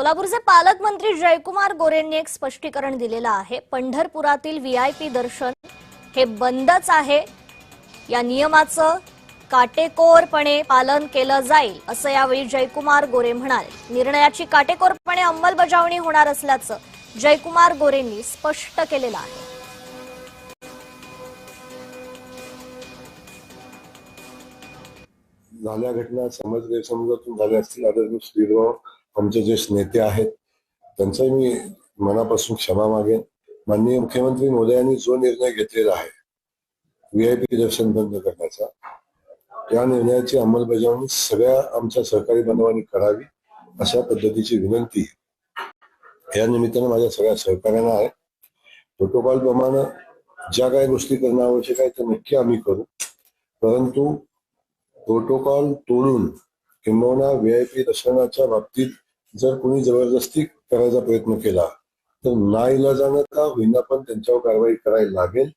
सोलापूरचे पालकमंत्री जयकुमार गोरेंनी एक स्पष्टीकरण दिलेलं आहे। पंढरपुरातील व्हीआयपी दर्शन हे बंदच आहे। या नियमाचं काटेकोरपणे पालन केलं जाईल असं यावेळी जयकुमार गोरे म्हणाले। निर्णयाची काटेकोरपणे अंमलबजावणी होणार असल्याचं जयकुमार गोरेंनी स्पष्ट केलेलं आहे। झाल्या घटना समज गैरसमजातून झाल्या असतील। आदरणीय श्रीराव आमचे ज्येष्ठ नेते आहेत, त्यांचाही मी मनापासून क्षमा मागेन। माननीय मुख्यमंत्री महोदयांनी जो निर्णय घेतलेला आहे व्हीआयपी दर्शन बंद करण्याचा, त्या निर्णयाची अंमलबजावणी सगळ्या आमच्या सहकारी बांधवांनी करावी अशा पद्धतीची विनंती या निमित्तानं माझ्या सगळ्या सहकार्यांना आहे। प्रोटोकॉल प्रमाणे ज्या काही गोष्टी करणं आवश्यक आहे त्या नक्की आम्ही करू, परंतु प्रोटोकॉल तोडून किंबहुना व्हीआयपी दर्शनाच्या बाबतीत जर कोणी जबरदस्ती करायचा प्रयत्न केला तर नाईलाजानं का होईना पण त्यांच्यावर कारवाई करायला लागेल।